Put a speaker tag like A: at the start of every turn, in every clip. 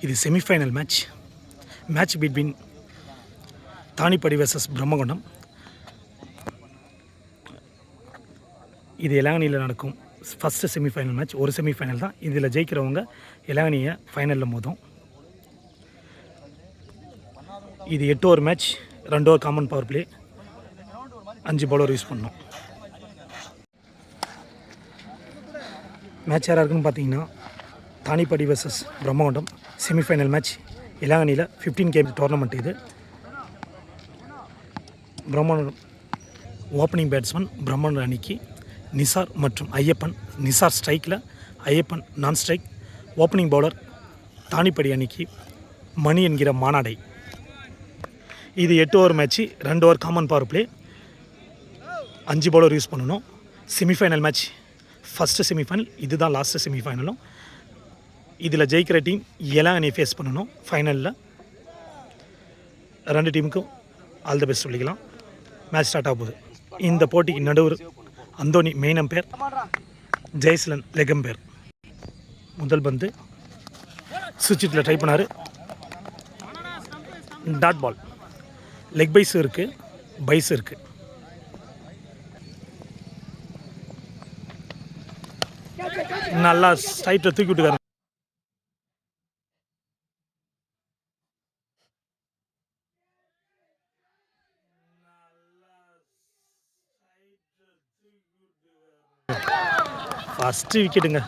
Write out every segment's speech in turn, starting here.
A: இது semifinal match between Thanipadi versus Brahmakundam. இது எலாங்கனியில் நடக்கும் ஃபஸ்ட்டு செமிஃபைனல் மேட்ச். ஒரு செமிஃபைனல் தான். இதில் ஜெயிக்கிறவங்க எலாங்கனியை ஃபைனலில் மோதும். இது 8 over match, 2 over common power play, 5 bowler use பண்ணோம். மேட்ச் யாராக இருக்குன்னு பார்த்தீங்கன்னா Thanipadi versus Brahmakundam semifinal match. எலாங்கனியில் 15 கேம் டோர்னமெண்ட். இது பிரம்மகுண்டம் ஓப்பனிங் பேட்ஸ்மேன் பிரம்மகுண்டம் அணிக்கு நிசார் மற்றும் ஐயப்பன். நிசார் ஸ்ட்ரைக்கில், ஐயப்பன் நான் ஸ்ட்ரைக். ஓப்பனிங் பவுலர் தானிப்படி அணிக்கு மணி என்கிற மானாடை. இது 8 over match, 2 over common power play, 5 bowler use பண்ணணும். Semifinal match, first semifinal. இதுதான் லாஸ்ட்டு செமிஃபைனலும். இதில் ஜெயிக்கிற டீம் எலாங்கனியை ஃபேஸ் பண்ணணும் ஃபைனலில். 2 டீமுக்கும் ஆல் தி பெஸ்ட் சொல்லிக்கலாம். மேட்ச் ஸ்டார்ட் ஆக போகுது. இந்த போட்டிக்கு நடுவர் Anthony main umpire, Jaisalan leg umpire. முதல் பந்து சுவிட்சில் ட்ரை பண்ணார். Dot ball. லெக் பைஸும் இருக்குது, பைஸும் இருக்குது. நல்லா ஸ்ட்ரைட்டில் தூக்கி விட்டுக்காரு. ஃபஸ்ட்டு விக்கெட்டுங்க.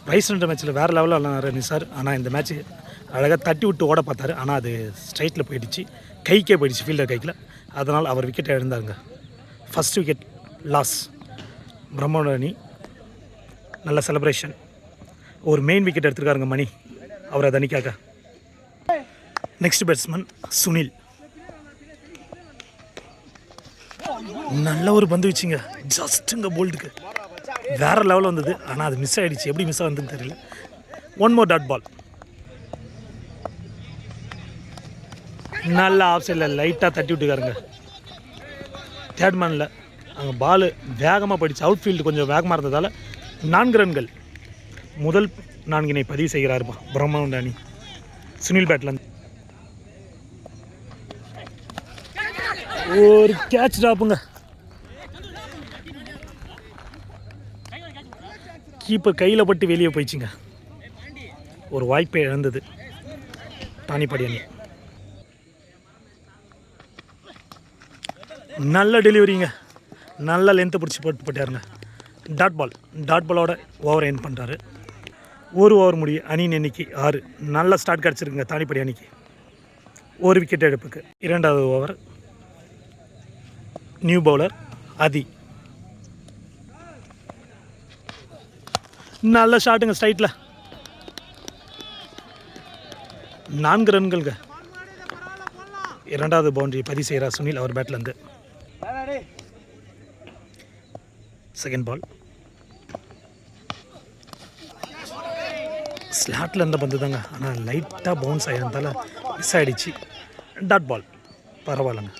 A: ரைஸ் ரன் மேட்ச்சில் வேறு லெவலில் விளாட்றாரு நிசார். ஆனால் இந்த மேட்ச்சு அழகாக தட்டி விட்டு ஓட பார்த்தாரு. ஆனால் அது ஸ்ட்ரைட்டில் போயிடுச்சு, கைக்கே போயிடுச்சு, ஃபீல்டர் கைக்கில். அதனால் அவர் விக்கெட்டை இழந்தாருங்க. First wicket loss. பிரம்மகுண்டம் அணி நல்ல செலிப்ரேஷன். ஒரு மெயின் விக்கெட் எடுத்துருக்காருங்க மணி, அவர் அது அணிக்காக. Next batsman Sunil. நல்ல ஒரு பந்து வச்சுங்க, ஜஸ்ட்டுங்க போல்டுக்கு வேறு லெவலில் வந்தது. ஆனால் அது மிஸ் ஆகிடுச்சு, எப்படி மிஸ் ஆகுதுன்னு தெரியல. 1 மோர் டாட் பால். நல்லா ஆஃப் சைடில் லைட்டாக தட்டி விட்டுக்காருங்க. தேர்ட் மேனில் அங்கே பால் வேகமாக போயிடுச்சு. அவுட் ஃபீல்டு கொஞ்சம் வேகமாக இருந்ததால் 4 ரன்கள். முதல் 4 பதிவு செய்கிறாருப்பா பிரம்மகுண்டம் அணி. சுனில் பேட்லேருந்து ஒரு கேட்ச் ட்ராப்புங்க. கீப்பர் கையில் பட்டு வெளியே போயிடுச்சுங்க. ஒரு வாய்ப்பை இழந்தது தானிப்படி அணி. நல்ல டெலிவரிங்க, நல்ல லென்த்தை பிடிச்சி போட்டாருங்க. டாட் பாலோட ஓவர் எண்ட் பண்ணுறாரு. 1 ஓவர் முடிய அணியின் எண்ணிக்கை 6. நல்ல ஸ்டார்ட் கிடச்சிருக்குங்க தானிப்படி அணிக்கு. 1 விக்கெட் எடுப்புக்கு. 2வது ஓவர் நியூ பவுலர் அதி. நல்ல ஷாட்டுங்க ஸ்ட்ரைட்டில். 4 ரன்களுங்க. 2வது பவுண்டரி பதிவு செய்கிறார் சுனில் அவர் பேட்லேருந்து. செகண்ட் பால் ஸ்லாட்டில் இருந்த பந்து தாங்க, ஆனால் லைட்டாக பவுன்ஸ் ஆகிருந்தால மிஸ் ஆகிடுச்சு. டாட் பால் பரவாயில்லைங்க.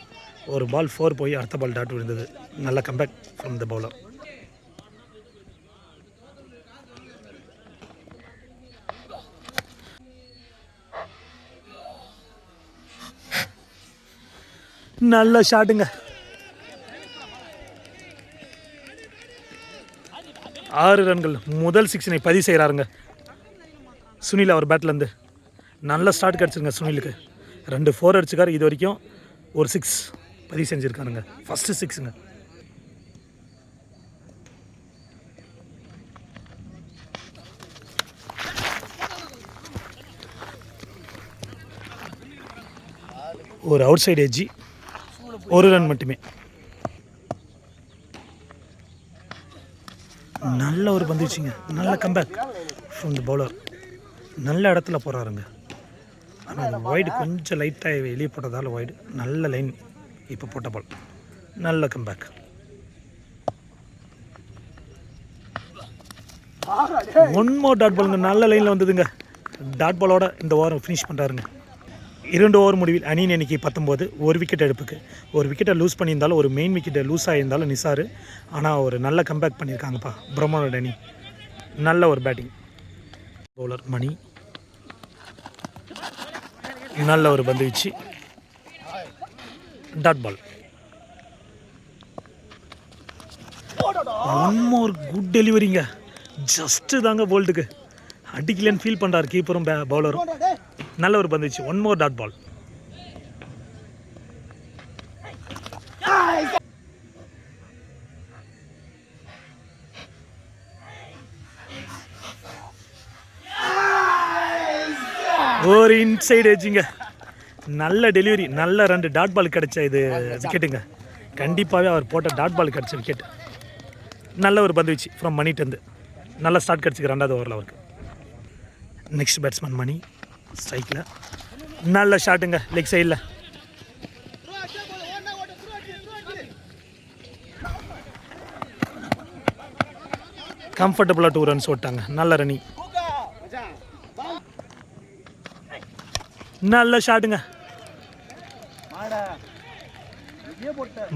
A: ஒரு பால் 4 போய் அடுத்த பால் டாட் விழுந்தது. நல்ல கம்பேக் ஃப்ரம் த பவுலர். நல்ல ஷாட்டுங்க. 6 ரன்கள். முதல் 6 பதிவு செய்கிறாருங்க சுனில் அவர் பேட்லேருந்து. நல்ல ஸ்டார்ட் கிடச்சிருங்க சுனிலுக்கு. 2 4 அடிச்சுக்கார். இது வரைக்கும் ஒரு 6 பதிவு செஞ்சுருக்காருங்க. ஃபஸ்ட்டு 6ங்க. ஒரு அவுட் சைடு எட்ஜி, 1 ரன் மட்டுமே. நல்ல ஒரு பந்து வச்சுங்க. நல்ல கம்பேக் ஃப்ரம் த பவுலர். நல்ல இடத்துல போகிறாருங்க. ஆனால் வைடு கொஞ்சம் லைட்டாக வெளியே போட்டதால் வைடு. நல்ல லைன் இப்போ போட்ட பால். நல்ல கம்பேக். 1 மோர் டாட் பாலுங்க. நல்ல லைனில் வந்ததுங்க. டாட் பாலோட இந்த ஓவர் ஃபினிஷ் பண்ணுறாருங்க. 2 ஓவர் முடிவில் அணியின் எண்ணிக்கை 19. 1 விக்கெட் எடுப்புக்கு. ஒரு விக்கெட்டை லூஸ் பண்ணியிருந்தாலும், ஒரு மெயின் விக்கெட்டை லூஸ் ஆகியிருந்தாலும் நிசார். ஆனால் ஒரு நல்ல கம்பேக் பண்ணியிருக்காங்கப்பா பிரம்மகுண்டம் அணி. நல்ல ஒரு பேட்டிங். பவுலர் மணி. நல்ல ஒரு பந்து வீச்சு, dot ball. One more good டெலிவரிங்க. ஜஸ்ட்டு தாங்க போல்டுக்கு அடிக்கலன்னு ஃபீல் பண்ணுறாரு கீப்பரும் பவுலரும். நல்ல ஒரு பந்து வீச்சு, ஒன் மோர் டாட் பால். ஒரு இன்சைடு எஜ்ஜுங்க. நல்ல டெலிவரி, நல்ல 2 டாட் பால் கிடச்ச இது விக்கெட்டுங்க. கண்டிப்பாகவே அவர் போட்ட டாட் பால் கிடச்ச விக்கெட். நல்ல ஒரு பந்து வீச்சு ஃப்ரம் மணிட்டேருந்து. நல்ல ஸ்டார்ட் கிடச்சிக்கு 2வது ஓவரில் அவருக்கு. நெக்ஸ்ட் பேட்ஸ்மேன் மணி ஸ்ட்ரைக்கில். நல்ல ஷாட்டுங்க லெக் சைடில். கம்ஃபர்டபுளாக 2 ரன்ஸ் ஓட்டாங்க. நல்ல ரன்னிங், நல்ல ஷாட்டுங்க.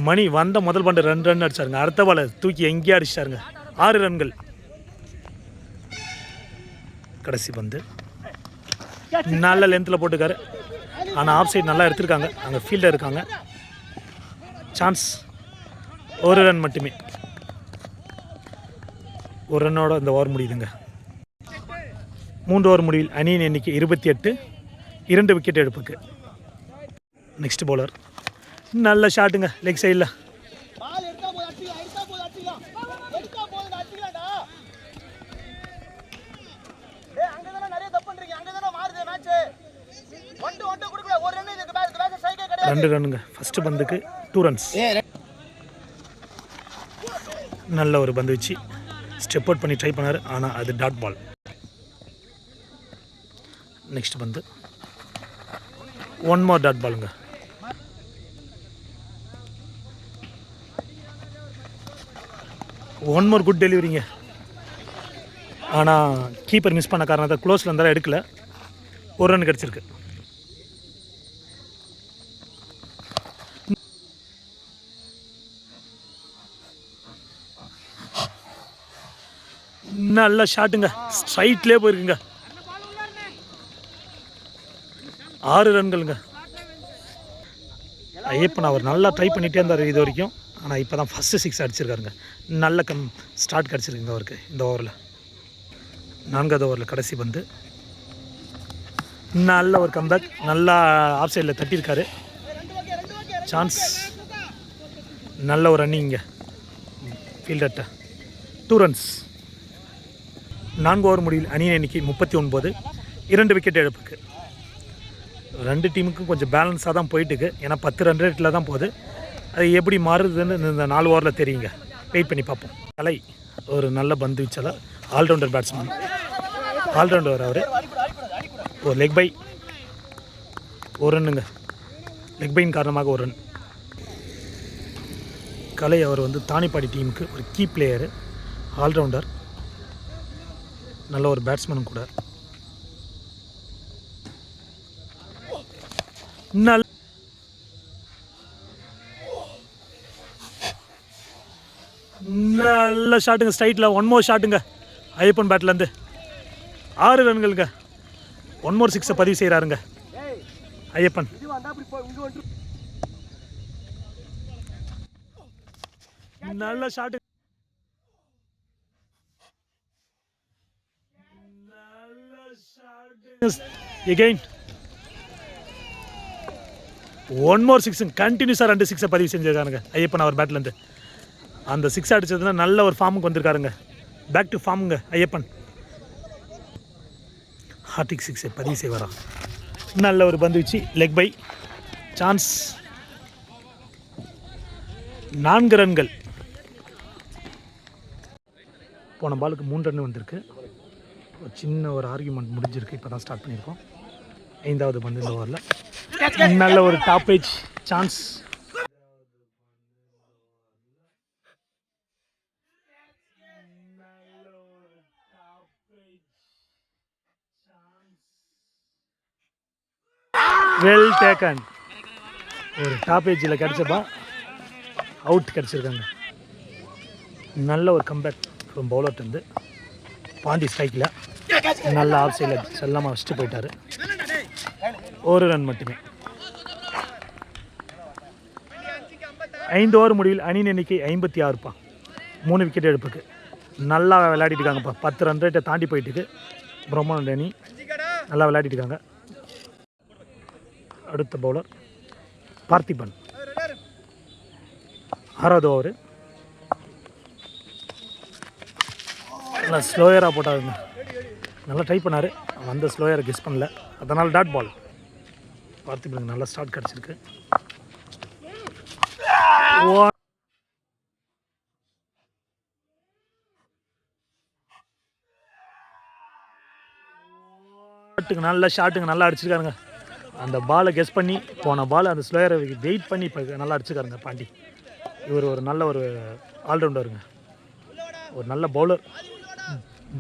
A: மணி வந்த முதல் பண்டு 2 ரன் அடிச்சாருங்க. அடுத்த பால் தூக்கி எங்கேயே அடிச்சிட்டாருங்க. 6 ரன்கள். கடைசி பந்து நல்ல லென்த்தில் போட்டுக்காரு. ஆனால் ஆஃப் சைடு நல்லா எடுத்திருக்காங்க. அங்கே ஃபீல்டர் இருக்காங்க. சான்ஸ் 1 ரன் மட்டுமே. 1 ரன்னோட இந்த ஓவர் முடியுதுங்க. 3 ஓவர் முடிவில் அணியின் எண்ணிக்கை 28, 2 விக்கெட் எடுப்புக்கு. நெக்ஸ்ட் பவுலர் நல்ல ஷாட்டுங்க லெக் சைடில். ரெண்டு ரன்னுங்க. First பந்துக்கு 2 runs. நல்ல ஒரு பந்து வச்சு ஸ்டெப் அவுட் பண்ணி ட்ரை பண்ணார். ஆனால் அது டாட் பால். நெக்ஸ்ட் பந்து 1 மோர் டாட் பாலுங்க. ஒன் மோர் குட் டெலிவரிங்க. ஆனால் கீப்பர் மிஸ் பண்ண காரணத்தை க்ளோஸில் இருந்தாலும் எடுக்கல. 1 ரன் கிடச்சிருக்கு. நல்ல ஷாட்டுங்க. ஸ்ட்ரைட்லேயே போயிருக்குங்க. 6 ரன்களுங்க. ஐயப்பன் அவர் நல்லா ட்ரை பண்ணிகிட்டே இருந்தார் இது வரைக்கும். ஆனால் இப்போ தான் ஃபஸ்ட்டு 6 அடிச்சிருக்காருங்க. நல்ல ஸ்டார்ட் கிடச்சிருக்குங்க அவருக்கு இந்த ஓவரில். 4வது ஓவரில் கடைசி பந்து. நல்ல ஒரு கம்பேக். நல்லா ஆஃப் சைடில் தட்டியிருக்காரு. சான்ஸ். நல்ல ஒரு ரன்னிங்க ஃபீல்டர்கிட்ட. 2 ரன்ஸ். 4 ஓவர் முடிவில் அணியின் எண்ணிக்கை 39, 2 விக்கெட் இழப்புக்கு. 2 டீமுக்கும் கொஞ்சம் பேலன்ஸாக தான் போயிட்டுருக்கு. ஏன்னா 10 ரன் ரேட்டில் தான் போகுது. அது எப்படி மாறுதுன்னு இந்த 4 ஓவரில் தெரியுங்க. வெயிட் பண்ணி பார்ப்போம். கலை ஒரு நல்ல பந்து வீச்சாளர், ஆல்ரவுண்டர் பேட்ஸ்மேன். ஆல்ரவுண்டர் அவர். ஒரு லெக் பை 1 ரன்னுங்க. லெக் பையின் காரணமாக 1 ரன். கலை அவர் தானிப்பாடி டீமுக்கு ஒரு கீ பிளேயரு, ஆல்ரவுண்டர், நல்ல ஒரு பேட்ஸ்மேனும் கூட. நல்ல ஷாட்டுங்க ஸ்ட்ரைட்டில். 1 மோர் ஷாட்டுங்க ஐயப்பன் பேட்லேருந்து. 6 ரன்களுங்க. 1 மோர் 6 பதிவு செய்கிறாருங்க ஐயப்பன். நல்ல ஷாட்டு. எகெயின் 1 மோர் 6 கண்டினியூஸாக 2 6 பதிவு செஞ்சிருக்காருங்க ஐயப்பன் அவர் பேட்லேருந்து. அந்த 6 அடிச்சதுன்னா நல்ல ஒரு ஃபார்முக்கு வந்திருக்காருங்க. பேக் டு ஃபார்முங்க ஐயப்பன். ஹார்டிக் 6 பதிவு செய்வாரா. நல்ல ஒரு பந்து வச்சு லெக் பை. சான்ஸ். 4 ரன்கள். போன பாலுக்கு 3 ரன் வந்திருக்கு. ஒரு சின்ன ஒரு ஆர்கியூமெண்ட் முடிஞ்சிருக்கு. இப்போ தான் ஸ்டார்ட் பண்ணியிருக்கோம். 5வது பந்து இந்த ஓவரில். நல்ல ஒரு top age. Chance. Well taken. ஒரு டாப் ஏஜில் கிடச்சப்பா அவுட் கிடச்சிருக்காங்க. நல்ல ஒரு கம்பேக் ஃப்ரம் பவுலர்ட்டு. பாண்டி ஸ்ட்ரைக்கில் நல்ல ஆஃப் சைடில் செல்லாமல் வச்சுட்டு போயிட்டார். ஒரு ரன் மட்டுமே. 5 ஓவர் முடிவில் அணியின் எண்ணிக்கை 56பா. 3 விக்கெட் எடுப்புக்கு நல்லா விளையாடிட்டு இருக்காங்கப்பா. 10 ரன் ரேட்டை தாண்டி போயிட்டுருக்கு பிரம்மாண்ட அணி. நல்லா விளையாடிட்டு இருக்காங்க. அடுத்த பவுலர் பார்த்திபன். 6வது ஓவர். நல்லா ஸ்லோயராக போட்டாருங்க. நல்லா ட்ரை பண்ணார். வந்த ஸ்லோயரை கெஸ் பண்ணல, அதனால் டாட் பால். பார்த்திபனுக்கு நல்லா ஸ்டார்ட் கிடச்சிருக்கு. நல்ல ஷாட்டுங்க, நல்லா அடிச்சிருக்காருங்க. அந்த பாலை கெஸ் பண்ணி போன பால் அந்த ஸ்லோயரை வெயிட் பண்ணி இப்போ நல்லா அடிச்சிருக்காருங்க பாண்டி. இவர் ஒரு நல்ல ஒரு ஆல்ரவுண்டருங்க, ஒரு நல்ல பவுலர்.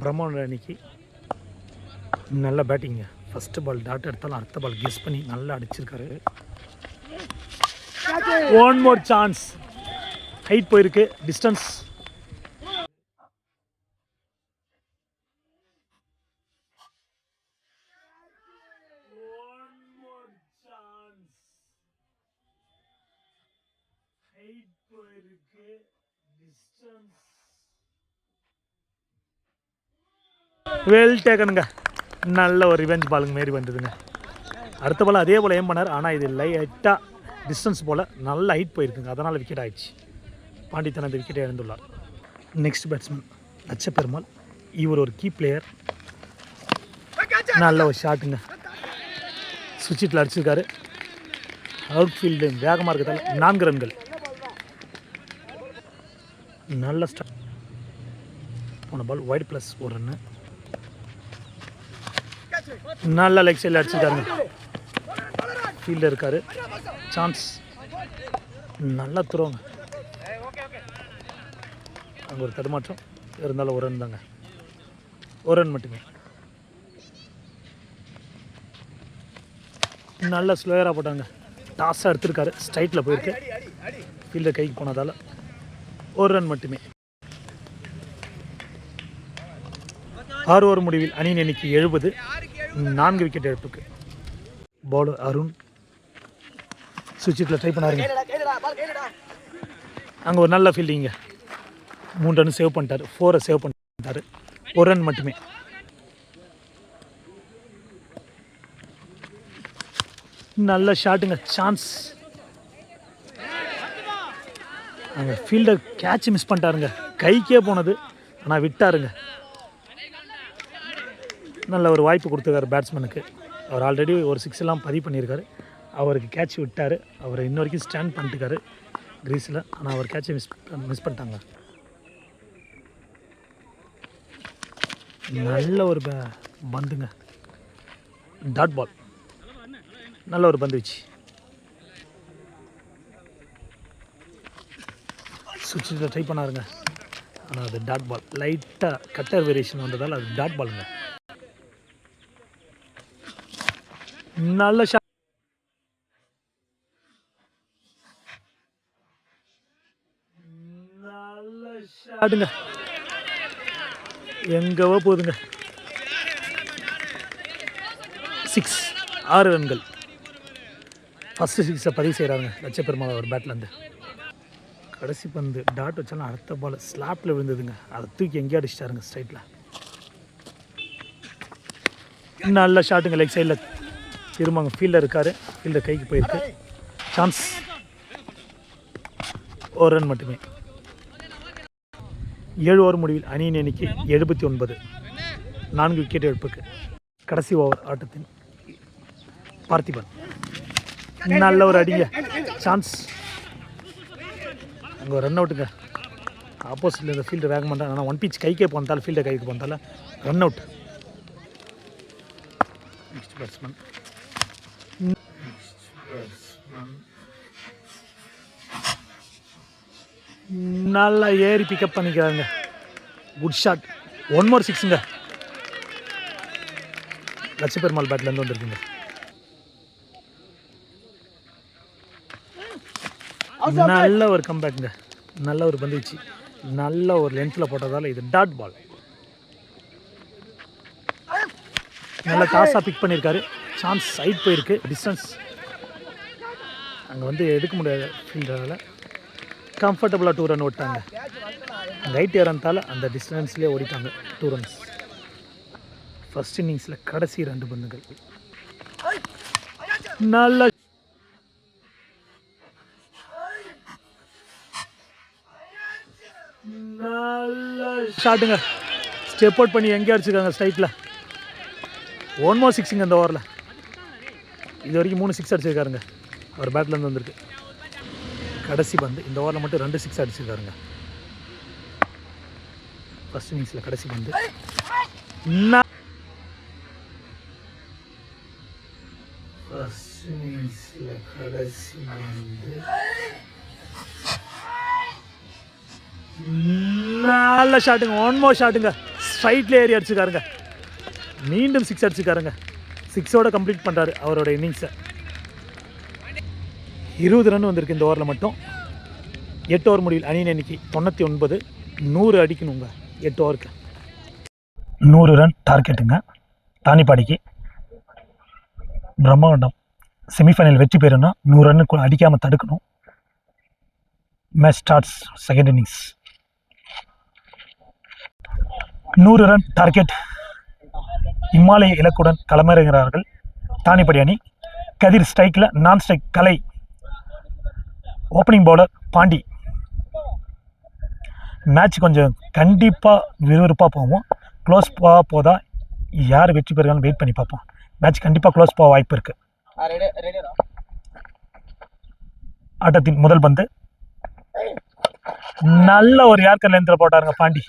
A: பிரம்மாண்ட அன்னைக்கு நல்ல பேட்டிங்க. ஃபஸ்ட்டு பால் டாட் எடுத்தாலும் அடுத்த பால் கெஸ் பண்ணி நல்லா அடிச்சிருக்காரு. One more chance. ஹைட் போயிருக்கு, டிஸ்டன்ஸ். வெல் டேக்கனுங்க. நல்ல ஒரு ரிவெஞ்ச் பாலுங்க மாரி வந்ததுங்க. அடுத்த பால் அதே போல் ஏம் பண்ணார், ஆனால் இது லைட்டாக டிஸ்டன்ஸ் போல் நல்ல ஹைட் போயிருக்குங்க, அதனால் விக்கெட் ஆகிடுச்சு. பாண்டி தனது விக்கெட்டை இழந்துள்ளார். Next batsman லட்சப்பெருமாள். இவர் ஒரு கீ பிளேயர். நல்ல ஒரு ஷாட்டுங்க, சுவிட்சில் அடிச்சிருக்காரு. அவுட் ஃபீல்டு வேகமாக இருக்கிறதால 4 ரன்கள். நல்ல ஸ்டார்ட் போன பால் வைட் ப்ளஸ் 1 ரன்னு. நல்ல லெக் சைடில் அடிச்சிருக்காருங்க. ஃபீல்டில் இருக்கார். சான்ஸ். நல்லா த்ரோங்க. அங்கே ஒரு தடுமாற்றம் இருந்தாலும் 1 ரன் தாங்க. 1 ரன் மட்டுமே. நல்ல ஸ்லோயராக போட்டாங்க. டாஸாக எடுத்திருக்காரு, ஸ்ட்ரைட்டில் போயிருக்கு. ஃபீல்டர் கைக்கு போனதால் 1 ரன் மட்டுமே. 6 ஓவர் முடிவில் அணியின் எண்ணிக்கை 70. 4 விக்கெட் இழப்புக்கு. பவுலர் அருண் சுவிட்சில் ட்ரை பண்ணாருங்க. அங்கே ஒரு நல்ல ஃபீல்டிங்க. 3 ரன் சேவ் பண்ணிட்டார். 4 சேவ் பண்ணிட்டார். 1 ரன் மட்டுமே. நல்ல ஷாட்டுங்க, சான்ஸ். அங்கே ஃபீல்டர் கேட்ச் மிஸ் பண்ணிட்டாருங்க. கைக்கே போனது, ஆனால் விட்டாருங்க. நல்ல ஒரு வாய்ப்பு கொடுத்துருக்காரு பேட்ஸ்மேனுக்கு. அவர் ஆல்ரெடி ஒரு 6 எல்லாம் பதிவு பண்ணியிருக்காரு. அவருக்கு கேட்ச் விட்டார். அவரை இன்ன வரைக்கும் ஸ்டாண்ட் பண்ணிட்டுருக்காரு கிரீஸில், ஆனால் அவர் கேட்சை மிஸ் பண்ணிட்டாங்க. நல்ல ஒரு பந்துங்க, டாட் பால். நல்ல ஒரு பந்து வச்சு சுவிட்சில் ட்ரை பண்ணாருங்க, ஆனால் அது டாட் பால். லைட்டாக கட்டர் வேரியேஷன் வந்ததால் அது டாட் பாலுங்க. நல்ல ஷாட். நல்ல ஷாட்டுங்க, எங்கவோ போகுதுங்க. 6. 6 ரன்கள். ஃபஸ்ட்டு 6 பதிவு செய்கிறாங்க லட்சப்பெருமாள் ஒரு பேட்லேருந்து. கடைசி பந்து டாட் வச்சாலும் அடுத்த பால் ஸ்லாப்பில் விழுந்ததுங்க. அதை தூக்கி எங்கேயும் அடிச்சிட்டாருங்க ஸ்ட்ரைட்டில். நல்ல ஷாட்டுங்க, லெக் சைடில் திரும்பாங்க. ஃபீல்டர் இருக்கார், ஃபீல்டர் கைக்கு போயிருக்கு. சான்ஸ். 1 ரன் மட்டுமே. 7 ஓவர் முடிவில் அணியின் எண்ணிக்கை 79. 4 விக்கெட் இழப்புக்கு. கடைசி ஓவர் ஆட்டத்தின் பார்த்திபன். நல்ல ஒரு அடிங்க, சான்ஸ். அங்கே ஒரு ரன் அவுட்டுங்க. ஆப்போசிட்டில் இந்த ஃபீல்டர் வேக மாட்டாங்க, ஆனால் 1 பிச் கைக்கே போனதால் ஃபீல்டர் கைக்கு போனதால் ரன் அவுட். நெக்ஸ்ட் பேட்ஸ்மேன் நல்லா ஏறி பிக்கப் பண்ணிக்கிறாங்க. Good shot. 1 மோர் 6ங்க. லட்சப்பெருமாள் பேட்லேருந்து வந்துருக்குங்க. நல்ல ஒரு கம்பேக்குங்க, நல்ல ஒரு பந்துச்சு, நல்ல ஒரு லென்த்தில் போட்டதால் இது டாட் பால். நல்ல டாஸாக பிக் பண்ணியிருக்காரு. சான்ஸ் சைட் போயிருக்கு, டிஸ்டன்ஸ் அங்கே வந்து எடுக்க முடியாத ஃபீல்டால் கம்ஃபர்டபுளாக 2 ரன் ஓட்டாங்க. அந்த ஹைட் ஏறந்தால அந்த டிஸ்டன்ஸ்லேயே ஓடிட்டாங்க 2 ரன்ஸ். ஃபர்ஸ்ட் இன்னிங்ஸில் கடைசி 2 பந்துகள். நல்ல ஷாட்டுங்க, ஸ்டெப் அவுட் பண்ணி எங்கே அடிச்சிருக்காங்க ஸ்ட்ரைட்டில். 1 more 6 இந்த ஓவரில். இது வரைக்கும் 3 6 அடிச்சிருக்காருங்க, அவர் பேட்லேருந்து வந்திருக்கு. கடைசி பந்து இந்த ஓவரில் மட்டும் 2 6 அடிச்சிருக்காருங்க. ஃபர்ஸ்ட் இன்னிங்ஸில் கடைசி பந்து. நல்ல ஷாட்டுங்க, 1 more ஷாட்டுங்க, ஸ்ட்ரைட்ல ஏறி அடிச்சுக்காருங்க. மீண்டும் 6 அடிச்சுக்காருங்க. 6ஓட கம்ப்ளீட் பண்ணுறாரு அவரோட இன்னிங்ஸை. 20 ரன் வந்திருக்கு இந்த ஓவரில் மட்டும். 8 ஓவர் முடியல. அணியின் எண்ணிக்கை 99. 100 அடிக்கணுங்க 8 ஓவருக்கு. 100 ரன் டார்கெட்டுங்க. தானிப்பாடிக்கு பிரம்மாண்டம் செமிஃபைனல் வெற்றி பெறணும்னா 100 ரன்னு அடிக்காமல் தடுக்கணும். Match starts second innings. 100 run target. இமாலய இலக்குடன் களமிறங்குகிறார்கள் தானிப்படி அணி. கதிர் ஸ்ட்ரைக்கில், non strike Kalai. Opening bowler Pandi. Match கொஞ்சம் கண்டிப்பாக விறுவிறுப்பாக போவோம். க்ளோஸ் போதா யார் வெற்றி பெறுகிறான்னு வெயிட் பண்ணி பார்ப்போம். மேட்ச் கண்டிப்பாக க்ளோஸ் போக வாய்ப்பு இருக்குது. ஆட்டத்தின் முதல் பந்து நல்ல ஒரு யார்கர் லேந்தில் போட்டாருங்க பாண்டி.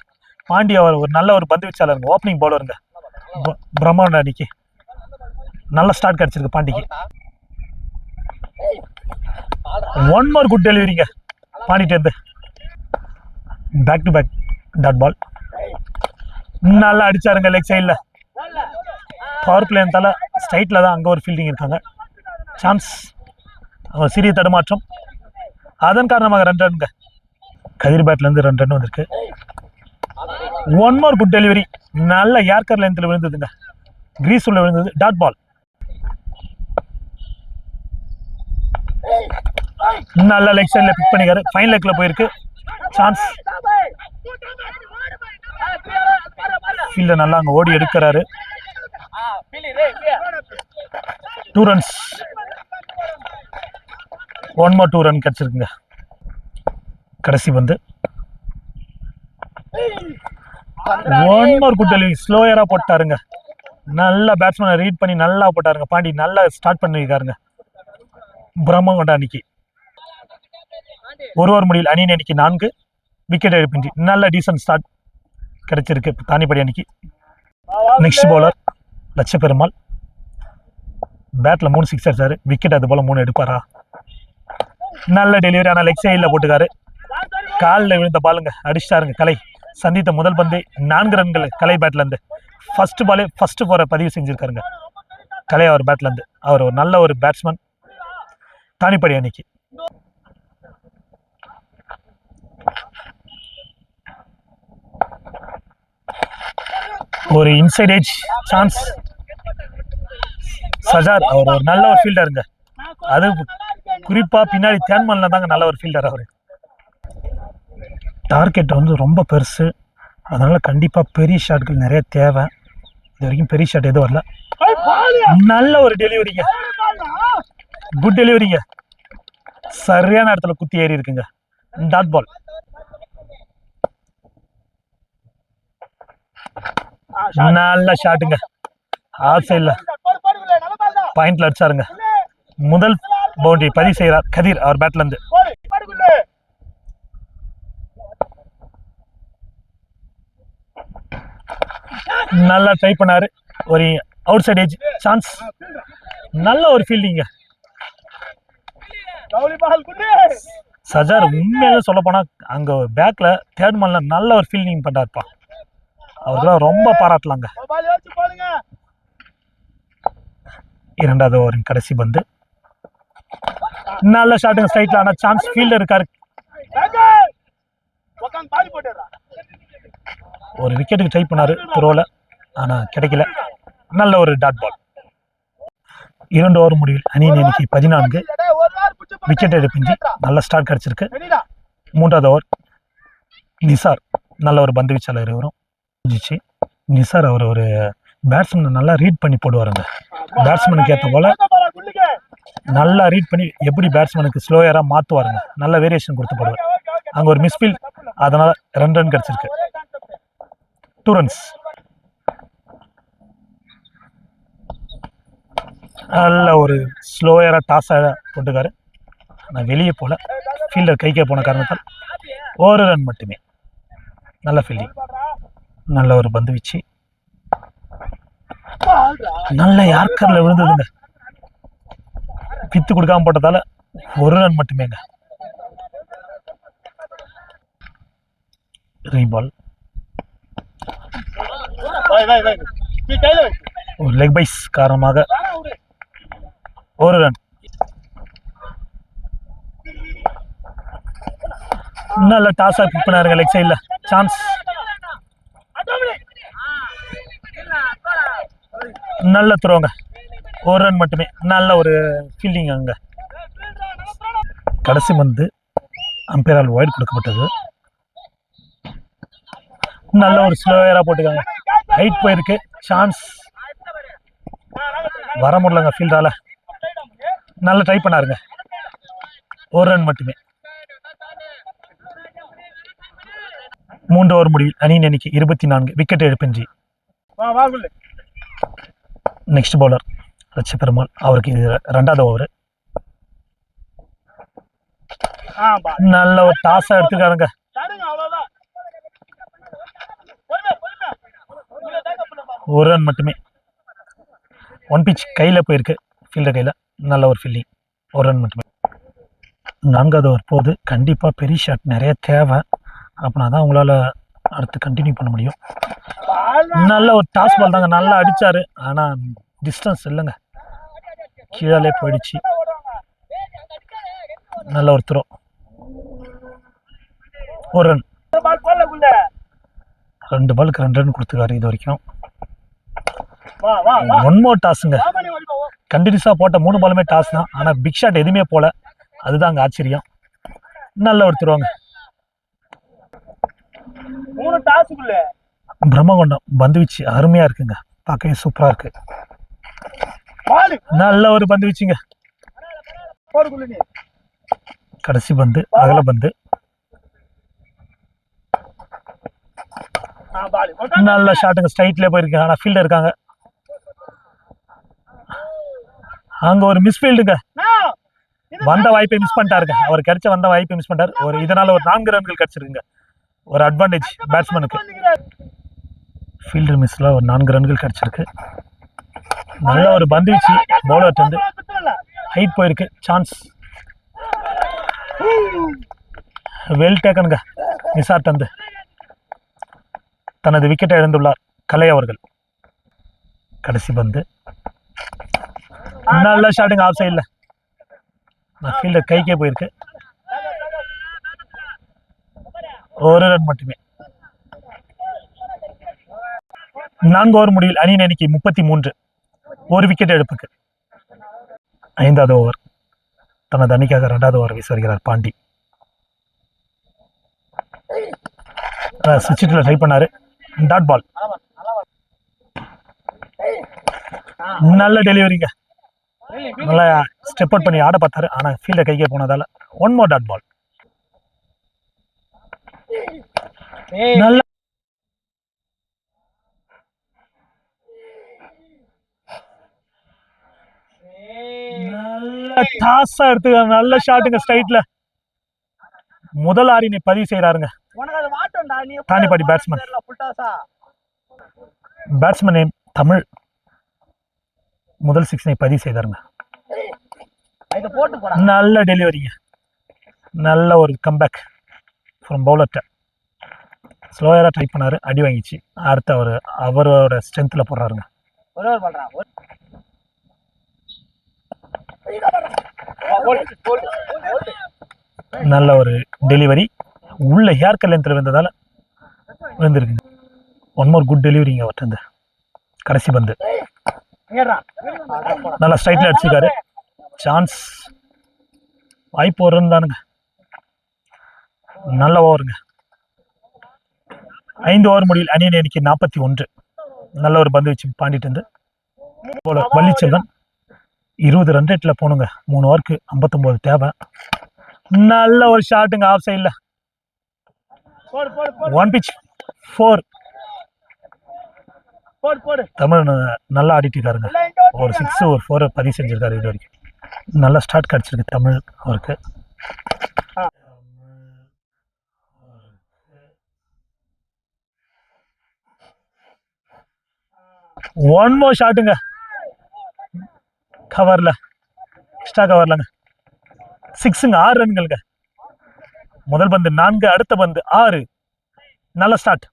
A: பாண்டி அவர் ஒரு நல்ல ஒரு பந்து வீச்சாளருங்க, ஓப்பனிங் பவுலருங்க பிரம்மாண்ட அணிக்கு. நல்ல ஸ்டார்ட் கிடச்சிருக்கு பாண்டிக்கு. 1 more குட் டெலிவரிங்க பாண்டிட்டேருந்து. Back to back dot ball. நல்லா அடிச்சாருங்க லெக் சைடில். பவர் பிளேயர்னால ஸ்ட்ரைட்டில் தான் அங்கே ஒரு ஃபீல்டிங் இருக்காங்க. சான்ஸ் அவர் சிறிய தடுமாற்றம், அதன் காரணமாக 2 ரன்ங்க. கதிர் பேட்லேருந்து 2 ரன் வந்திருக்கு. 1 more குட் டெலிவரி. நல்ல யார்கர் லேந்தில் விழுந்ததுங்க, கிரீஸ் உள்ள விழுந்தது. Dot ball. நல்ல லெக் சைடில் பிக் பண்ணிக்காரு. ஃபைன் லெக்கில் போயிருக்கு. சான்ஸ். ஃபீல்டர் நல்லா அங்கே ஓடி எடுக்கிறாரு. 2 ரன்ஸ். 1 more 2 run கிடச்சிருக்குங்க. கடைசி வந்து 1 more குட் டெலிவரி. ஸ்லோயராக போட்டாருங்க. நல்லா பேட்ஸ்மேனை ரீட் பண்ணி நல்லா போட்டாருங்க பாண்டி. நல்லா ஸ்டார்ட் பண்ணியிருக்காருங்க பிரம்மகொண்ட அணிக்கு. 1 ஓவர் முடியல. அணியின் அணிக்கு 4 விக்கெட் இழப்பின்றி நல்ல டீசன்ட் ஸ்டார்ட் கிடைச்சிருக்கு தானிப்படி அணிக்கு. Next bowler லட்சப்பெருமாள். பேட்டில் 3 6 அடிச்சாரு. விக்கெட் அது போல் 3 எடுப்பாரா? நல்ல டெலிவரி, ஆனால் லெக் சைடில் போட்டுக்காரு. காலில் விழுந்த பாலுங்க, அடிச்சிட்டாருங்க கலை. சந்தித்த முதல் பந்து 4 ரன்கள் கலை பேட்லேருந்து. ஃபர்ஸ்ட் பாலே ஃபர்ஸ்ட் 4 பதிவு செஞ்சுருக்காருங்க கலை அவர் பேட்லேருந்து. அவர் ஒரு நல்ல ஒரு பேட்ஸ்மேன் தானிப்படி அணிக்கு. ஒரு இன்சைட் ஏஜ் சான்ஸ். சஜார் அவர் ஒரு நல்ல ஒரு ஃபீல்டருங்க. அது குறிப்பாக பின்னாடி தேன்மல்ல தாங்க நல்ல ஒரு ஃபீல்டர் அவர். டார்கெட் வந்து ரொம்ப பெருசு, அதனால் கண்டிப்பாக பெரிய ஷாட்கள் நிறைய தேவை. இது வரைக்கும் பெரிய ஷாட் எதுவும் வரல. நல்ல ஒரு டெலிவரிங்க, குட் டெலிவரிங்க. சரியான இடத்துல குத்தி ஏறி இருக்குங்க. Dot ball. நல்ல ஷாட்டுங்க, ஆஃப் சைடில் பாயிண்ட்ல அடிச்சாருங்க. முதல் பவுண்டரி பதிவு செய்கிறார் கதிர் அவர் பேட்லேருந்து. நல்லா ட்ரை பண்ணாரு. ஒரு அவுட் சைட் ஏஜ் சான்ஸ். நல்ல ஒரு ஃபீல்டிங்க. சஜார் உண்மையில சொல்ல போனா அங்க பேக்ல தேர்ட் மேன்ல நல்ல ஒரு ஃபீல்டிங் பண்றாருப்பா. அவர்லாம் ரொம்ப பாராட்டலாங்க. இரண்டாவது ஓவரின் கடைசி பந்து. நல்ல ஷாட்டுங்க ஸ்ட்ரைட்ல, ஆனா சான்ஸ் ஃபீல்டர் இருக்காரு. ஒரு விக்கெட்டுக்கு ட்ரை பண்ணாரு த்ரோல, ஆனா கிடைக்கல. நல்ல ஒரு டாட் பால். 2 ஓவர் முடிவில் அணியின் எண்ணிக்கை 14. விக்கெட் எடுப்பின்றி நல்ல ஸ்டார்ட் கிடச்சிருக்கு. 3வது ஓவர் நிசார் நல்ல ஒரு பந்து வீச்சாளர் வரும். நிசார் அவர் ஒரு பேட்ஸ்மேனை நல்லா ரீட் பண்ணி போடுவாருங்க. பேட்ஸ்மேனுக்கு ஏற்ற போல் நல்லா ரீட் பண்ணி எப்படி பேட்ஸ்மேனுக்கு ஸ்லோயராக மாற்றுவாருங்க. நல்ல வேரியேஷன் கொடுத்து போடுவார். அங்கே ஒரு மிஸ்ஃபீல்ட், அதனால் 2 ரன் கிடச்சிருக்கு. 2 ரன்ஸ். நல்ல ஒரு ஸ்லோயராக டாஸாக போட்டுக்காரு. ஆனால் வெளியே போல ஃபீல்டர் கைக்கே போன காரணத்தால் 1 ரன் மட்டுமே. நல்ல ஃபீல்டிங், நல்ல ஒரு பந்து வீச்சு, நல்ல யார்கரில் விழுந்ததுங்க. பித்து கொடுக்காம போட்டதால 1 ரன் மட்டுமேங்க. ரீபால், ஒரு லெக் பைஸ் காரணமாக 1 ரன். நல்ல டாஸா பிக் பண்ணாருங்க லெக் சைடில். சான்ஸ், நல்ல த்ரோங்க. 1 ரன் மட்டுமே. நல்ல ஒரு ஃபீல்டிங். அங்கே கடைசி பந்து அம்பையரால் வைட் கொடுக்கப்பட்டது. நல்ல ஒரு ஸ்லோயராக போட்டுக்காங்க. ஹைட் போயிருக்கு. சான்ஸ், வர முடியலங்க ஃபீல்டால. நல்லா ட்ரை பண்ணாருங்க. 1 ரன் மட்டுமே. 3 ஓவர் முடிவில் அணியின் எண்ணிக்கை 24. விக்கெட் எடுப்பின்றி. நெக்ஸ்ட் பவுலர் லட்ச பெருமாள். அவருக்கு இது 2வது ஓவர். நல்ல ஒரு டாஸா எடுத்துக்காருங்க. 1 ரன் மட்டுமே. 1 பிச் கையில் போயிருக்கு, ஃபீல்டர் கையில். நல்ல ஒரு ஃபீல்டிங். 1 ரன் மட்டுமே. 4வது ஓவர் போது கண்டிப்பாக பெரிய ஷாட் நிறைய தேவை. அப்படின்னா தான் உங்களால் அடுத்து கண்டினியூ பண்ண முடியும். நல்ல ஒரு டாஸ் பால் தாங்க. நல்லா அடித்தார், ஆனால் டிஸ்டன்ஸ் இல்லைங்க, கீழே போயிடுச்சு. நல்ல ஒரு த்ரோ. 1 ரன். 2 பாலுக்கு 2 ரன் கொடுத்துருக்காரு இது வரைக்கும். 1 மோர் டாஸுங்க. கண்டினியூஸாக போட்ட 3 பாலுமே டாஸ் தான், ஆனால் பிக் ஷாட் எதுவுமே போல. அதுதான் அங்கே ஆச்சரியம். நல்ல ஒரு த்ரோங்க. பிரம்மகொண்டம் பந்து வீச்சு அருமையா இருக்குங்க, பார்க்கவே சூப்பரா இருக்கு. நல்ல ஒரு பந்து வீச்சுங்க. கடைசி பந்து அகல பந்து. நல்ல ஷாட்டுங்க, ஸ்ட்ரைட்ல போயிருக்கு. ஆனா ஃபீல்டர் இருக்காங்க. அங்க ஒரு மிஸ்ஃபீல்டுங்க. வந்த வாய்ப்பை மிஸ் பண்ணிட்டாருங்க. அவர் கிடைச்ச வந்த வாய்ப்பை மிஸ் பண்ணிட்டாரு. இதனால ஒரு 4 ரன்கள் கிடைச்சிருக்குங்க. ஒரு அட்வான்டேஜ் பேட்ஸ்மேனுக்கு. ஃபீல்டர் மிஸ்ல ஒரு 4 ரன்கள் கிடைச்சிருக்கு. நல்ல ஒரு பந்து வீச்சு பவுலர் வந்து ஹைட் போயிருக்கு. Chance, well டேக்கனுங்க. நிசார் தந்து தனது விக்கெட்டை இழந்துள்ளார் கலை அவர்கள். கடைசி பந்து நல்ல ஷாட்டுங்க, ஆஃப் சைடில். ஃபீல்டர் கைக்கே போயிருக்கு. 1 ரன் மட்டுமே. 4 ஓவர் முடிவில் அணியின் எண்ணிக்கை 33. 1 விக்கெட் எடுப்புக்கு. 5வது ஓவர். தனது அணிக்காக 2வது ஓவர் வீச வருகிறார் பாண்டி. சுவிட்சில் ட்ரை பண்ணாரு. Dot ball. நல்ல டெலிவரிங்க. நல்லா ஸ்டெப் அவுட் பண்ணி ஆட பார்த்தாரு, ஆனால் ஃபீல்டர் கைக்கே போனதால 1 மோர் டாட் பால். நல்ல டாஸா எடுத்து நல்ல ஷாட்டுங்க ஸ்ட்ரைட்ல. முதல் ஆரினை பதிவு செய்யறாருங்க Thanipadi batsman. Batsman name Tamil. முதல் 6 பதிவு செய்தாருங்க. நல்ல டெலிவரிங்க. நல்ல ஒரு கம்பேக் ஃப்ரம் பவுலர்ட்ட. ஸ்லோயராக ட்ரை பண்ணாரு, அடி வாங்கிச்சு. அடுத்து அவரோட ஸ்ட்ரென்த்தில் போடுறாருங்க. நல்ல ஒரு டெலிவரி. உள்ள ஹேர் லென்த்தில் விழுந்ததால விழுந்திருக்கு. 1 மோர் குட் டெலிவரிங்க அவர்கிட்ட. கடைசி பந்து நல்லா ஸ்ட்ரைட்டில் அடிச்சிருக்காரு. சான்ஸ் வாய்ப்பு வருன்னு தானுங்க. நல்ல ஓவருங்க. 5 ஓவர் முடிவில் அணியின் எண்ணிக்கை 41. நல்ல ஒரு பந்து வச்சு பாண்டிட்டு இருந்து போல வள்ளிச்செல்வன் 20 ரன் ரேட்டில் போகணுங்க. 3 ஓவருக்கு 59 தேவை. நல்ல ஒரு ஷாட்டுங்க ஆஃப் சைடில். 1 pitch 4. தமிழ் நல்லா ஆடிட்டு இருக்காருங்க. ஒரு 6 ஒரு 4 பதிவு செஞ்சிருக்காரு. இது வரைக்கும் நல்ல ஸ்டார்ட் கிடச்சிருக்கு தமிழ் அவருக்கு. ஒன் மோர் ஷாட்டுங்க. கவர்ல எக்ஸ்ட்ரா கவர்லங்க. 6ங்க. 6 ரன்களுங்க. முதல் பந்து 4, அடுத்த பந்து 6. நல்ல ஸ்டார்ட்.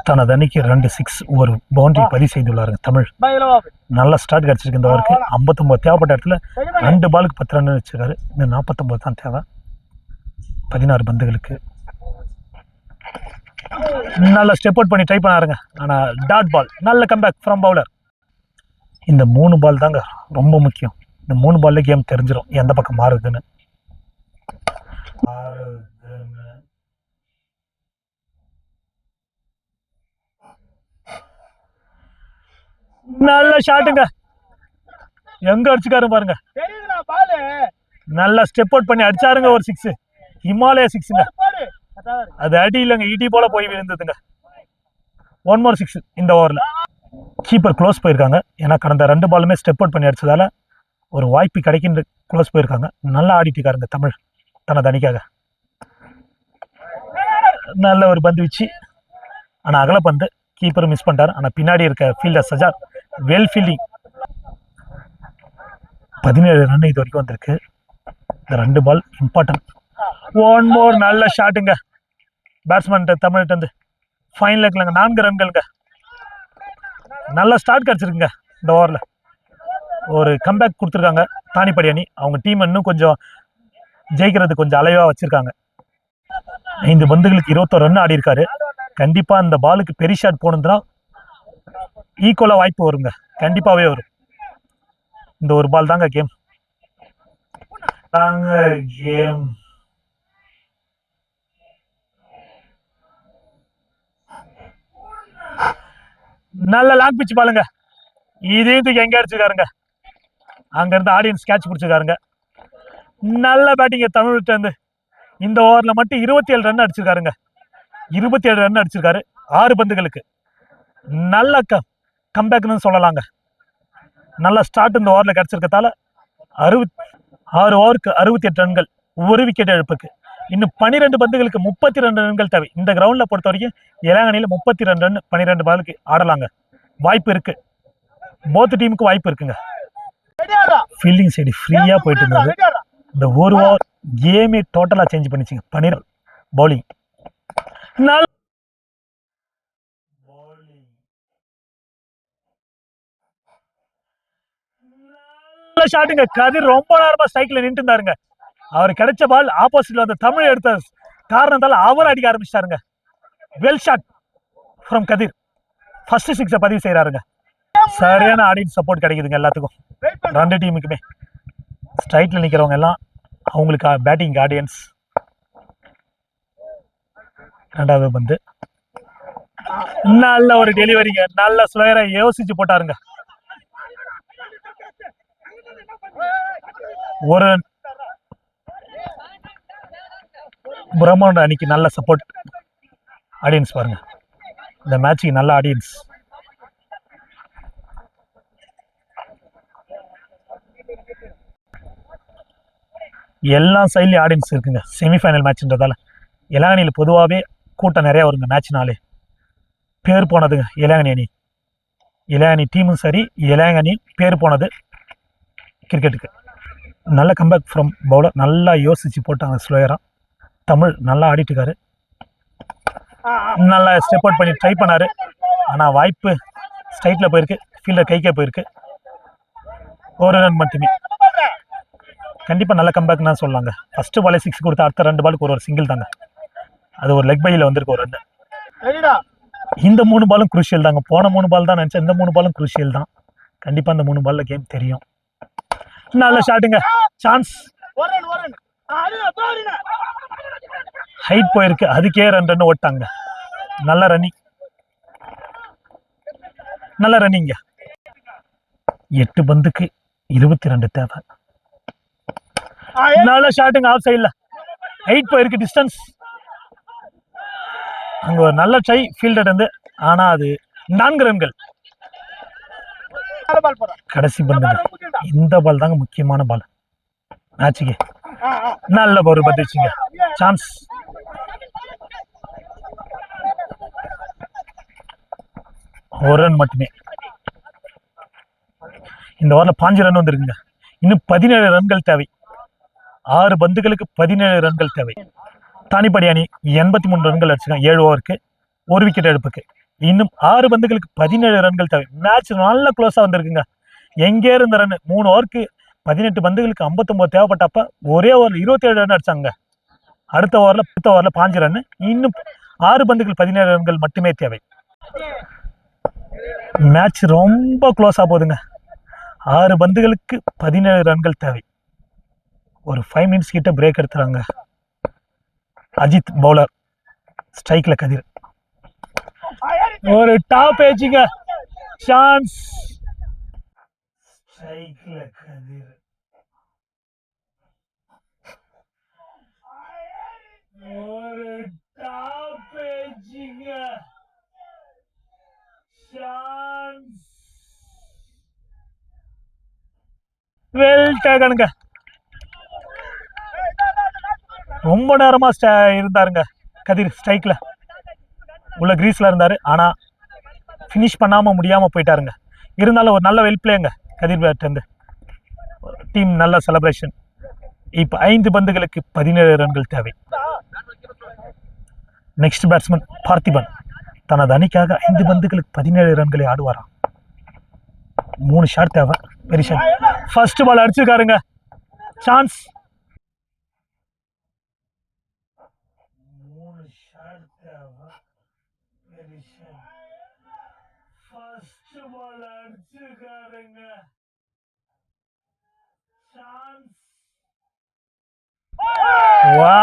A: தனது அன்னைக்கு 2 6 ஒரு பவுண்டரி பதிவு செய்துள்ளாருங்க தமிழ். நல்ல ஸ்டார்ட் கிடச்சிருக்கு இந்த ஓவருக்கு. 59 தேவைப்பட்ட இடத்துல 2 பாலுக்கு 10 ரன் வச்சிருக்காரு. இன்னும் 49 தான் தேவை 16 பந்துகளுக்கு. நல்ல ஸ்டெப் அவுட் பண்ணி ட்ரை பண்ணாருங்க. ஆனால் டாட் பால். நல்ல கம்பேக் ஃப்ரம் பவுலர். இந்த 3 பால் தாங்க ரொம்ப முக்கியம். இந்த 3 பால்ல கேம் தெரிஞ்சிடும் எந்த பக்கம் மாறுதுன்னு. நல்ல ஷாட்டுங்க. எங்க அடிச்சுக்காரு பாருங்க. நல்ல ஸ்டெப் அவுட் பண்ணி அடிச்சாருங்க ஒரு 6. ஹிமாலயா 6ங்க. அது அடி இல்லைங்க, இடி போல போய் விழுந்ததுங்க. 1 more 6 இந்த ஓவரில். கீப்பர் க்ளோஸ் போயிருக்காங்க. ஏன்னா கடந்த 2 பாலுமே ஸ்டெப் அவுட் பண்ணி அடிச்சதால ஒரு வாய்ப்பு கிடைக்கின்ற க்ளோஸ் போயிருக்காங்க. நல்லா ஆடிட்டு இருக்காருங்க தமிழ் தனது அணிக்காக. நல்ல ஒரு பந்து வச்சு ஆனால் அகல பந்து. கீப்பர் மிஸ் பண்ணிட்டார். ஆனால் பின்னாடி இருக்க fielder Sajar well fielding. 17 run இது வரைக்கும் வந்திருக்கு. இந்த 2 பால் இம்பார்ட்டன்ட். 1 more நல்ல ஷாட்டுங்க பேட்ஸ்மேன் தமிழ்கிட்ட இருந்து. ஃபைனல் இருக்கலங்க. 4 ரன்களுங்க. நல்ல ஸ்டார்ட் கிடச்சிருக்குங்க இந்த ஓவரில். ஒரு கம்பேக் கொடுத்துருக்காங்க தானிப்படி அணி. அவங்க டீம் இன்னும் கொஞ்சம் ஜெயிக்கிறது கொஞ்சம் அலைவாக வச்சுருக்காங்க. 5 பந்துகளுக்கு 21 ரன் ஆடி இருக்காரு. கண்டிப்பாக இந்த பாலுக்கு பெரிய ஷாட் போனதுன்னா ஈக்குவலாக வாய்ப்பு வருங்க. கண்டிப்பாகவே வரும். இந்த ஒரு பால் தாங்க கேம். நல்ல லாங் பிச் பாலுங்க. இதையும் எங்க அடிச்சுக்காருங்க. அங்க இருந்து ஆடியன்ஸ் கேட்ச் பிடிச்சிருக்காருங்க. நல்ல பேட்டிங்க தமிழ்கிட்ட இருந்து. இந்த ஓவரில் மட்டும் 27 ரன் அடிச்சிருக்காருங்க. 27 ரன் அடிச்சிருக்காரு 6 பந்துகளுக்கு. நல்ல கம்பேக்னு சொல்லலாங்க. நல்ல ஸ்டார்ட் இந்த ஓவரில் கிடச்சிருக்கதால 6 ஓவருக்கு 68 ரன்கள், ஒரு விக்கெட் இழப்புக்கு. இன்னும் 12 பந்துகளுக்கு 32 ரன்கள் தேவை. இந்த கிரவுண்டில் பொறுத்த வரைக்கும் இளங்கணியில் 32 ரன் 12 பாலுக்கு ஆடலாங்க. வாய்ப்பு இருக்கு. போத் டீமுக்கு வாய்ப்பு இருக்குங்க. ஃபீல்டிங் சைடு ஃப்ரீயாக போயிட்டு இருந்தது. இந்த ஒரு ஓவர் கேமே டோட்டலாக சேஞ்ச் பண்ணிச்சுங்க. 12 பவுலிங். நல்ல ஷாட்டுங்க. கதிர் ரொம்ப நேரமா ஸ்ட்ரைக்ல நின்று இருந்தாருங்க. அவர் கிடைச்ச பால் ஆப்போசிட்ல வந்து தமிழ் எடுத்த காரணத்தால அவர் அடிக்க ஆரம்பிச்சிட்டாருங்க. Well shot from Kathir. First 6 பதிவு செய்யறாருங்க. சரியான ஆடியன்ஸ் சப்போர்ட் கிடைக்குதுங்க எல்லாத்துக்கும். 2 டீமுக்குமே ஸ்ட்ரைட்ல நிக்கிறவங்க எல்லாம் அவங்களுக்கு பேட்டிங் ஆடியன்ஸ். 2வது பந்து நல்ல ஒரு டெலிவரிங்க. நல்ல ஸ்லோயரா யோசிச்சு போட்டாருங்க. ஒரு பிரம்மாண்ட அன்னைக்கு நல்ல சப்போர்ட் ஆடியன்ஸ் பாருங்க. இந்த மேட்சுக்கு நல்ல ஆடியன்ஸ். எல்லா சைட்லயும் ஆடியன்ஸ் இருக்குங்க. செமிஃபைனல் மேட்ச்ன்றதால இளங்கணியில் பொதுவாகவே கூட்டம் நிறையா வருங்க. மேட்ச்னாலே பேர் போனதுங்க இளங்கணி அணி. இளங்கணி டீமும் சரி, இளங்கணி பேர் போனது கிரிக்கெட்டுக்கு. நல்ல கம்பேக் ஃப்ரம் பவுலர். நல்லா யோசிச்சு போட்டாங்க ஸ்லோயரா. தமிழ் நல்லா ஆடிட்டு இருக்காரு. நல்லா ஸ்டெப் அவுட் பண்ணி ட்ரை பண்ணாரு. ஆனால் வாய்ப்பு ஸ்ட்ரைட்டில் போயிருக்கு. ஃபீல்டர் கைக்கே போயிருக்கு. ஒரு ரன் மட்டுமே. கண்டிப்பாக நல்ல கம்பேக் தான் சொல்லலாங்க. ஃபர்ஸ்ட் பாலே 6 கொடுத்தா அடுத்த 2 பாலுக்கு ஒரு சிங்கிள் தாங்க. அது ஒரு லெக் பையில் வந்திருக்கு ஒரு ரன். இந்த 3 பாலும் குரூஷியல் தாங்க. போன 3 பால் தான் நினச்சேன். இந்த 3 பாலும் குரூஷியல் தான். கண்டிப்பாக அந்த 3 பால்ல கேம் தெரியும். நல்ல ஷாட்டுங்க, சான்ஸ். ஹைட் போயிருக்கு, அதுக்கே 2 ரன் ஓட்டாங்க. நல்ல ரன்னிங், நல்ல ரன்னிங்க. 8 பந்துக்கு 22 தேவை. நல்ல ஷாட்டுங்க, ஆஃப் சைடில். ஹைட் போயிருக்கு, டிஸ்டன்ஸ். அங்கே ஒரு நல்ல ட்ரை ஃபீல்டர் வந்து, ஆனால் அது 4 ரன்கள். கடைசி பந்துங்க, இந்த பால் தாங்க முக்கியமான பால் மேட்சுக்கு. நல்ல ஒரு பந்து வச்சுங்க, சான்ஸ். ஒரு ரன் மட்டுமே. இந்த ஓவரில் 5 ரன் வந்துருக்குங்க. இன்னும் 17 ரன்கள் தேவை. 6 பந்துகளுக்கு 17 ரன்கள் தேவை. தானிப்படி அணி 83 ரன்கள் அடிச்சுக்காங்க 7 ஓவருக்கு, 1 விக்கெட் எடுப்புக்கு. இன்னும் 6 பந்துகளுக்கு 17 ரன்கள் தேவை. மேட்ச் நல்ல க்ளோஸாக வந்திருக்குங்க. எங்கே இருந்த ரன் 3 ஓவருக்கு 18 பந்துகளுக்கு 59 தேவைப்பட்டப்ப ஒரே ஓவரில் 27 ரன் அடிச்சாங்க. அடுத்த ஓவரில் 5 ரன். இன்னும் 6 பந்துகள் 17 ரன்கள் மட்டுமே தேவை. மேட்ச் ரொம்ப க்ளோஸாக போகுதுங்க. 6 பந்துகளுக்கு 17 ரன்கள் தேவை. ஒரு 5 மினிட்ஸ் கிட்ட பிரேக் எடுத்துறாங்க. அஜித் பவுலர், ஸ்ட்ரைக்ல கதிர். ஒரு டாப் ஏஜிங்க, சான்ஸ். ஸ்ட்ரைக்ல கதிர். ஒரு டாப் ஏஜிங்க, சான்ஸ். வெல் டேக்கனுங்க. ரொம்ப நேரமா இருந்தாருங்க கதிர், ஸ்ட்ரைக்ல உள்ள கிரீஸ்ல இருந்தாரு. ஆனா ஃபினிஷ் பண்ணாம முடியாம போயிட்டாருங்க. இருந்தாலும் ஒரு நல்ல வெல் பிளேங்க கதிர் பேட் இருந்து. டீம் நல்ல செலிப்ரேஷன். இப்ப 5 பந்துகளுக்கு 17 ரன்கள் தேவை. நெக்ஸ்ட் பேட்ஸ்மேன் பார்த்திபன் தனது அணிக்காக 5 பந்துகளுக்கு 17 ரன்களை ஆடுவாராம். 3 ஷாட் தேவை. Very shot. ஃபர்ஸ்ட் பால் அடிச்சிருக்காருங்க, சான்ஸ். 3 ஷாட் தேவை. Very shot. ஃபர்ஸ்ட் பால் அடிச்சிருக்காருங்க, சான்ஸ்.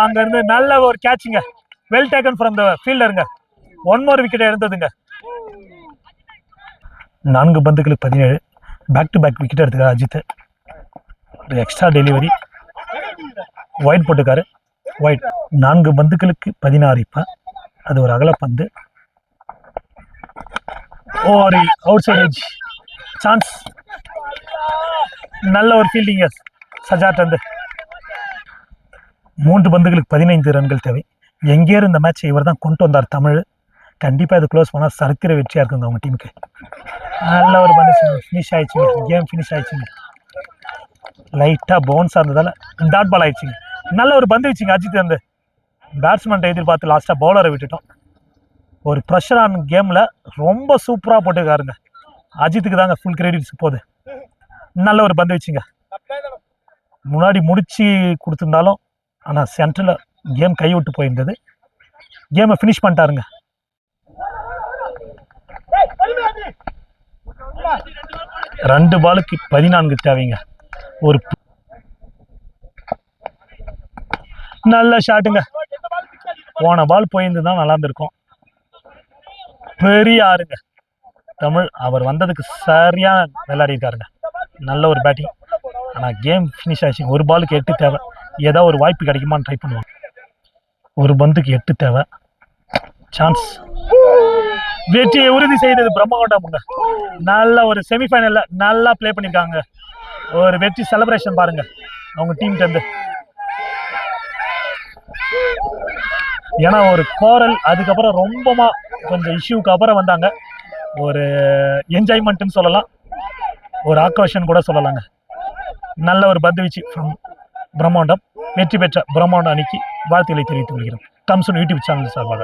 A: அங்க இருந்து நல்ல ஒரு கேட்சிங்க, வெல் டேக்கன் ஃப்ரம் த ஃபீல்டருங்க. 1 மோர் விக்கெட் எடுத்ததுங்க. 4 பந்துகளுக்கு 17. பேக் டு பேக் விக்கெட் எடுத்துக்காரு அஜித். ஒரு எக்ஸ்ட்ரா டெலிவரி, ஒயிட் போட்டுக்காரு, ஒயிட். 4 பந்துகளுக்கு 16. இப்ப அது ஒரு அகல பந்து, ஒரு அவுட் சைட் எட்ஜ், சான்ஸ். நல்ல ஒரு ஃபீல்டிங் சஜாட் வந்து. 3 பந்துகளுக்கு 15 ரன்கள் தேவை. எங்கே இருந்த மேட்ச் இவர் தான் கொண்டு வந்தார் தமிழ். கண்டிப்பாக இது க்ளோஸ் பண்ணால் சரித்திர வெற்றியாக இருக்குங்க அவங்க டீமுக்கு. நல்ல ஒரு பந்து ஃபினிஷ் ஆயிடுச்சுங்க, கேம் ஃபினிஷ் ஆயிடுச்சுங்க. லைட்டாக பவுன்ஸாக இருந்ததால் டாட் பால் ஆயிடுச்சுங்க. நல்ல ஒரு பந்து வச்சுங்க அஜித் வந்து. பேட்ஸ்மேன் எதிர்பார்த்து லாஸ்ட்டாக பவுலரை விட்டுட்டோம். ஒரு ப்ரெஷரான கேமில் ரொம்ப சூப்பராக போட்டுக்காருங்க. அஜித்துக்கு தாங்க ஃபுல் கிரெடிட்ஸ் போகுது. நல்ல ஒரு பந்து வச்சுங்க. முன்னாடி முடிச்சு கொடுத்துருந்தாலும் ஆனால் சென்டரில் கேம் கை விட்டு போயிருந்தது. கேமை ஃபினிஷ் பண்ணிட்டாருங்க. 2 பாலுக்கு 14 தேவைங்க. ஒரு நல்ல ஷாட்டுங்க. போன பால் போயிருந்துதான் நல்லா இருந்திருக்கும். பெரிய ஆறுங்க தமிழ். அவர் வந்ததுக்கு சரியான விளையாடி இருக்காருங்க. நல்ல ஒரு பேட்டிங். ஆனால் கேம் ஃபினிஷ் ஆயிடுச்சு. ஒரு பாலுக்கு 8 தேவை. ஏதாவது ஒரு வாய்ப்பு கிடைக்குமான்னு ட்ரை பண்ணுவோம். ஒரு பந்துக்கு 8 தேவை, சான்ஸ். வெற்றியை உறுதி செய்தது பிரம்மகோட்டமுங்க. நல்ல ஒரு செமிஃபைனல்ல நல்லா பிளே பண்ணியிருக்காங்க. ஒரு வெற்றி செலிப்ரேஷன் பாருங்க அவங்க டீம் இருந்து. ஏன்னா ஒரு கோரல், அதுக்கப்புறம் ரொம்பமா கொஞ்சம் இஷ்யூக்கு அப்புறம் வந்தாங்க. ஒரு என்ஜாய்மெண்ட்னு சொல்லலாம், ஒரு ஆக்ரோஷன் கூட சொல்லலாங்க. நல்ல ஒரு பந்து வீச்சு ஃப்ரம் பிரம்மாண்டம். வெற்றி பெற்ற பிரம்மாண்ட அணிக்கு வாழ்த்துக்களை தெரிவித்துக் கொள்கிறோம். தம்சன் யூடியூப் சேனல் சார்பாக.